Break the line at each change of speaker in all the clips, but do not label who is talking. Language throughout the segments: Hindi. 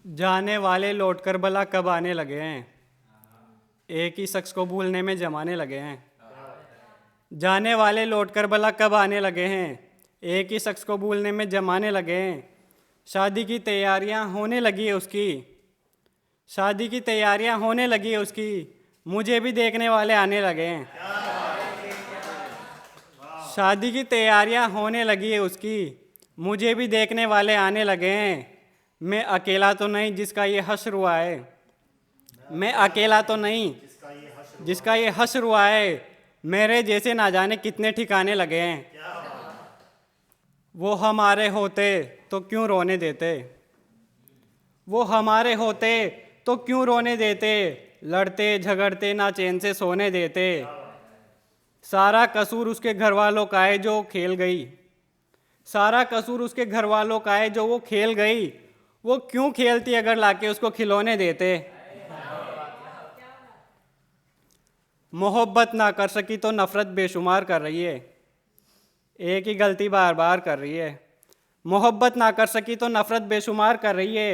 जाने वाले लौटकर भला कब आने लगे हैं, एक ही शख्स को भूलने में जमाने लगे हैं। जाने वाले लौटकर भला कब आने लगे हैं, एक ही शख्स को भूलने में जमाने लगे हैं। शादी की तैयारियां होने लगी है उसकी, शादी की तैयारियां होने लगी है उसकी, मुझे भी देखने वाले आने लगे हैं। शादी की तैयारियां होने लगी है उसकी, मुझे भी देखने वाले आने लगे हैं। मैं अकेला तो नहीं जिसका ये हश्र हुआ है, मैं अकेला तो नहीं जिसका ये हश्र हुआ है। मेरे जैसे ना जाने कितने ठिकाने लगे हैं। वो हमारे होते तो क्यों रोने देते, वो हमारे होते तो क्यों रोने देते। लड़ते झगड़ते ना चैन से सोने देते। सारा कसूर उसके घर वालों का है जो खेल गई, सारा कसूर उसके घर वालों का है जो वो खेल गई। वो क्यों खेलती अगर लाके उसको खिलौने देते। मोहब्बत ना कर सकी तो नफरत बेशुमार कर रही है, एक ही गलती बार बार कर रही है। मोहब्बत ना कर सकी तो नफरत बेशुमार कर रही है,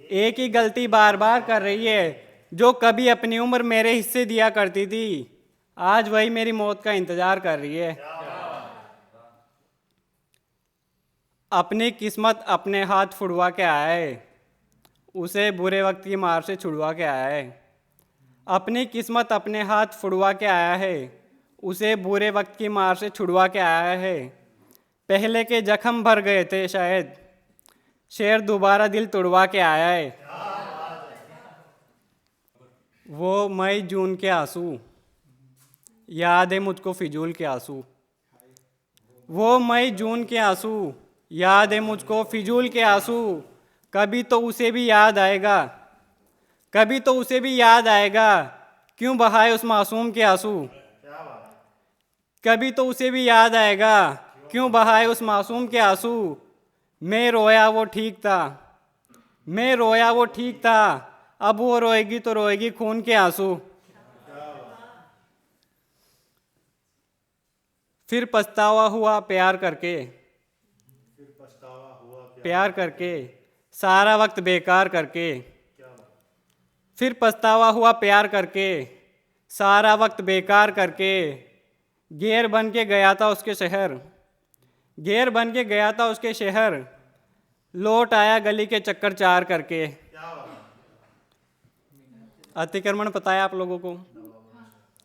एक ही गलती बार बार कर रही है। जो कभी अपनी उम्र मेरे हिस्से दिया करती थी, आज वही मेरी मौत का इंतजार कर रही है। अपनी किस्मत अपने हाथ फुड़वा के आया है, उसे बुरे वक्त की मार से छुड़वा के आया है। अपनी किस्मत अपने हाथ फुड़वा के आया है, उसे बुरे वक्त की मार से छुड़वा के आया है। पहले के जख्म भर गए थे शायद, शेर दोबारा दिल तोड़वा के आया है। वो मई जून के आंसू, याद है मुझको फिजूल के आंसू। वो मई जून के आंसू, याद है मुझको फिजूल के आंसू। कभी तो उसे भी याद आएगा, कभी तो उसे भी याद आएगा, क्यों बहाए उस मासूम के आंसू। कभी तो उसे भी याद आएगा, क्यों बहाए उस मासूम के आंसू। मैं रोया वो ठीक था, मैं रोया वो ठीक था, अब वो रोएगी तो रोएगी खून के आंसू। फिर पछतावा हुआ प्यार करके, प्यार करके सारा वक्त बेकार करके। फिर पछतावा हुआ प्यार करके सारा वक्त बेकार करके। गैर बन के गया था उसके शहर, गैर बन के गया था उसके शहर, लौट आया गली के चक्कर चार करके। अतिक्रमण पता है आप लोगों को,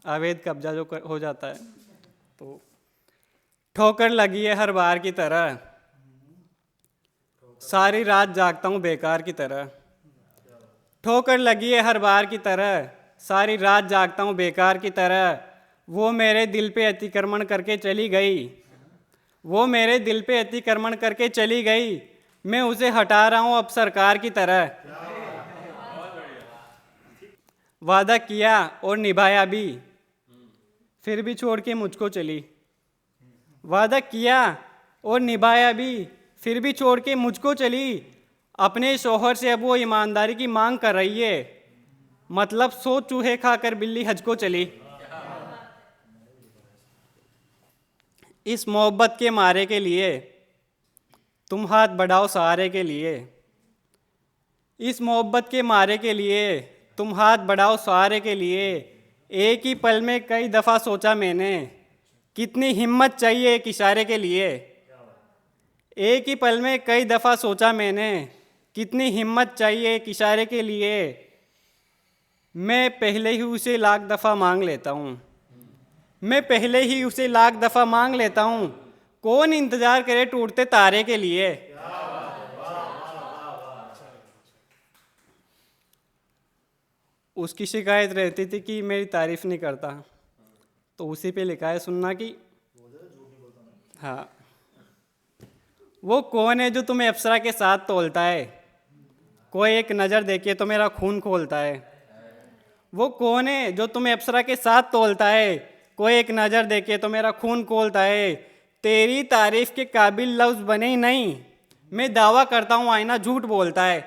अवैध कब्जा जो हो जाता है। तो ठोकर लगी है हर बार की तरह, सारी रात जागता हूँ बेकार की तरह। ठोकर लगी है हर बार की तरह, सारी रात जागता हूँ बेकार की तरह। वो मेरे दिल पे अतिक्रमण करके चली गई, वो मेरे दिल पे अतिक्रमण करके चली गई। मैं उसे हटा रहा हूँ अब सरकार की तरह। वादा किया और निभाया भी, फिर भी छोड़ के मुझको चली। वादा किया और निभाया भी, फिर भी छोड़ के मुझको चली। अपने शौहर से अब वो ईमानदारी की मांग कर रही है, मतलब 100 चूहे खाकर बिल्ली हज को चली। इस मोहब्बत के मारे के लिए तुम हाथ बढ़ाओ सहारे के लिए, इस मोहब्बत के मारे के लिए तुम हाथ बढ़ाओ सहारे के लिए। एक ही पल में कई दफ़ा सोचा मैंने, कितनी हिम्मत चाहिए एक इशारे के लिए। एक ही पल में कई दफ़ा सोचा मैंने, कितनी हिम्मत चाहिए एक इशारे के लिए। मैं पहले ही उसे लाख दफ़ा मांग लेता हूँ, मैं पहले ही उसे लाख दफ़ा मांग लेता हूँ। कौन इंतज़ार करे टूटते तारे के लिए। उसकी शिकायत रहती थी कि मेरी तारीफ़ नहीं करता, तो उसी पे लिखा है सुनना कि हाँ, वो कौन है जो तुम्हें अप्सरा के साथ तोलता है, कोई एक नज़र देखे तो मेरा खून खोलता है। वो कौन है जो तुम्हें अप्सरा के साथ तोलता है, कोई एक नज़र देखे तो मेरा खून खोलता है। तेरी तारीफ़ के काबिल लफ्ज़ बने ही नहीं, मैं दावा करता हूँ आईना झूठ बोलता है।